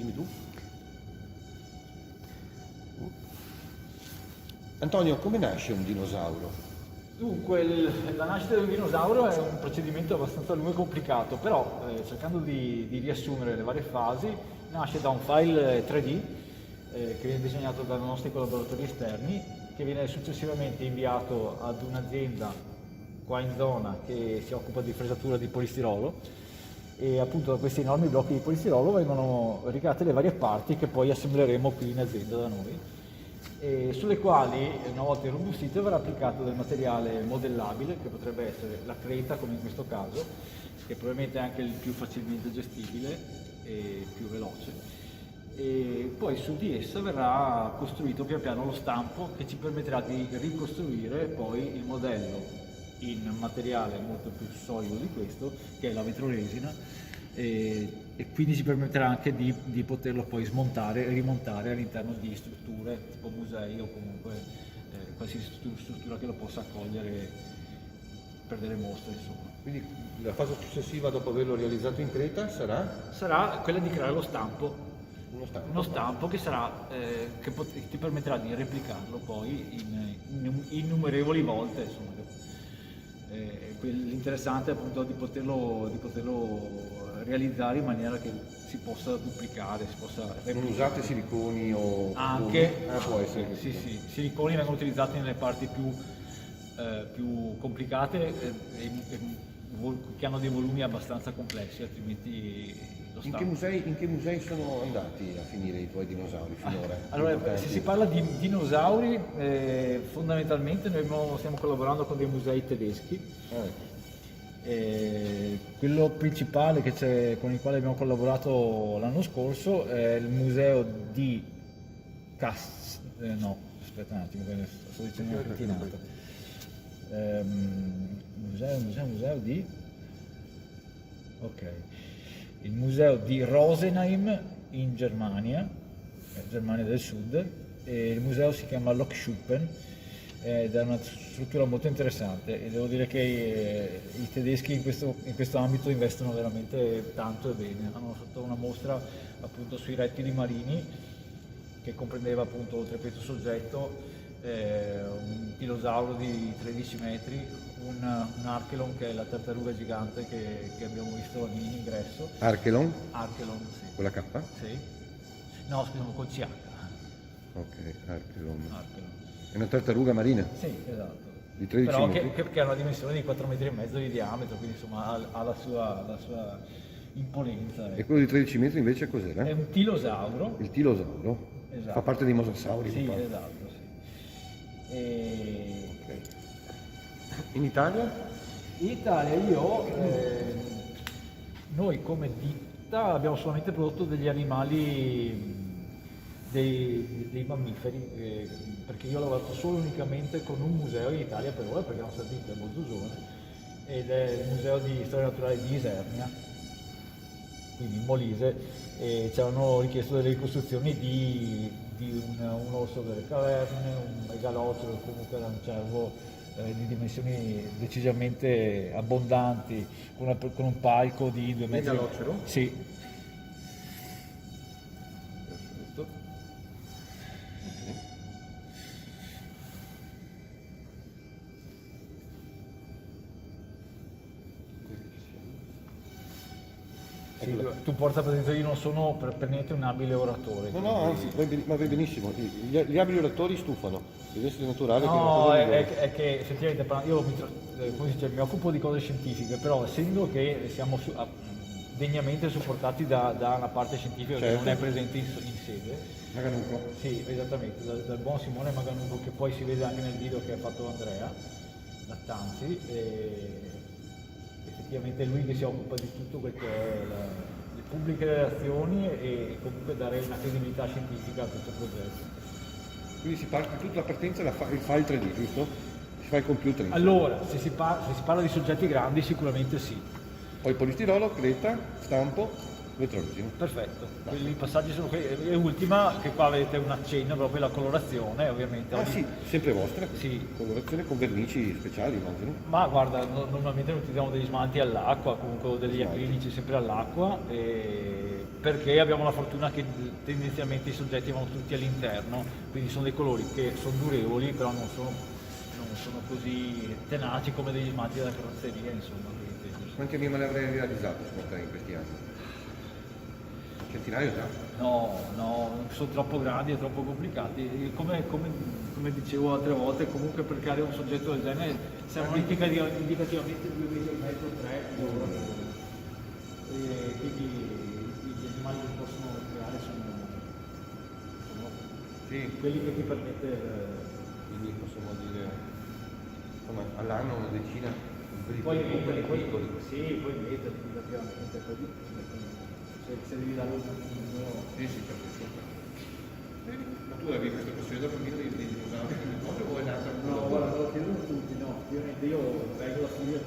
dimmi tu. Antonio, come nasce un dinosauro? Dunque, la nascita di un dinosauro è un procedimento abbastanza lungo e complicato, però cercando di riassumere le varie fasi, nasce da un file 3D che viene disegnato dai nostri collaboratori esterni, che viene successivamente inviato ad un'azienda qua in zona che si occupa di fresatura di polistirolo, e appunto da questi enormi blocchi di polistirolo vengono ricavate le varie parti che poi assembleremo qui in azienda da noi, e sulle quali, una volta irrobustito, verrà applicato del materiale modellabile, che potrebbe essere la creta, come in questo caso, che probabilmente è anche il più facilmente gestibile e più veloce. E poi su di essa verrà costruito pian piano lo stampo che ci permetterà di ricostruire poi il modello in materiale molto più solido di questo, che è la vetroresina, e quindi ci permetterà anche di poterlo poi smontare e rimontare all'interno di strutture tipo musei o comunque qualsiasi struttura che lo possa accogliere per delle mostre, insomma. Quindi la fase successiva dopo averlo realizzato in creta Sarà quella di creare lo stampo. uno stampo. Uno stampo che sarà che ti permetterà di replicarlo poi in innumerevoli volte, insomma. L'interessante è appunto di poterlo realizzare in maniera che si possa duplicare, si possa replicare. Non usate siliconi o... Anche, può essere. sì, sì, siliconi vengono utilizzati nelle parti più complicate che hanno dei volumi abbastanza complessi, altrimenti lo In stampo. che musei sono andati a finire i tuoi dinosauri finora? Allora, Importanti. se si parla di dinosauri, fondamentalmente noi stiamo collaborando con dei musei tedeschi. ecco. Quello principale con il quale abbiamo collaborato l'anno scorso è il museo di no, aspetta un attimo, sto dicendo una pettinata. Museo di... ok. Il museo di Rosenheim in Germania, Germania del Sud, e il museo si chiama Lokschuppen ed è una struttura molto interessante, e devo dire che i tedeschi in questo ambito investono veramente tanto e bene. Hanno fatto una mostra appunto sui rettili marini che comprendeva appunto, oltre a questo soggetto, un pilosauro di 13 metri, un Archelon, che è la tartaruga gigante che abbiamo visto in ingresso. Archelon? Archelon, sì. Con la K? Sì. No, scusiamo, con CH. Ok, Archelon. Archelon. È una tartaruga marina Sì, esatto. di 13 Però metri? che ha una dimensione di 4,5 metri di diametro, quindi insomma ha la sua imponenza. E quello di 13 metri invece cos'era? È un tilosauro. Il tilosauro? Esatto. Fa parte dei mosasauri? Sì, mi pare. esatto, sì. E... Ok. In Italia? In Italia noi come ditta abbiamo solamente prodotto degli animali, dei mammiferi, perché io ho lavorato solo unicamente con un museo in Italia per ora, perché la nostra ditta è molto giovane, ed è il Museo di Storia Naturale di Isernia, quindi in Molise, e ci hanno richiesto delle ricostruzioni di un orso delle caverne, un megalocero, comunque era un cervo di dimensioni decisamente abbondanti, con un palco di 2 metri. Megalocero? Sì. Perfetto. Sì, tu porta presente, io non sono per niente un abile oratore. No, no, anzi, va benissimo. Gli abili oratori stufano, deve essere naturale che è una No, cosa migliore. è che effettivamente io come si dice, mi occupo di cose scientifiche, però essendo che siamo degnamente supportati da una parte scientifica che Certo. non è presente in sede. Maganuco. Sì, esattamente, dal buon Simone Maganuco, che poi si vede anche nel video che ha fatto Andrea Lattanzi, e effettivamente è lui che si occupa di tutto quel che è le pubbliche relazioni e comunque dare una credibilità scientifica a questo progetto. Quindi si parte tutta la partenza il file 3D, giusto? Si fa il computer. insomma. Allora, se si parla di soggetti grandi sicuramente sì. Poi polistirolo, creta, stampo, vetroresina. Perfetto, i passaggi sono quelli. E ultima, che qua vedete un accenno, proprio la colorazione ovviamente. Ah sì, sempre vostra? Sì. Colorazione con vernici speciali, immagino. Ma guarda, normalmente noi utilizziamo degli smalti all'acqua, comunque o degli Smalti. acrilici sempre all'acqua, perché abbiamo la fortuna che tendenzialmente i soggetti vanno tutti all'interno, quindi sono dei colori che sono durevoli, però non sono così tenaci come degli smalti della carrozzeria, insomma. Quanti animali avrei realizzato su te in questi anni? Un centinaio già? No, sono troppo grandi e troppo complicati. Come dicevo altre volte, comunque per creare un soggetto del genere servono indicativamente 2,5 metri, 3 e quindi gli animali che possono creare sono Sì, quelli che ti permette. quindi possiamo dire insomma, all'anno una decina, Poi quelli piccoli. sì, poi metterli indicativamente, se devi dare un numero. Sì, sì, capisco. Ma tu avevi questa passione da bambino dei dinosauri, queste cose, o è nata? No, guarda, lo chiedono tutti, no, ovviamente io vengo da studiare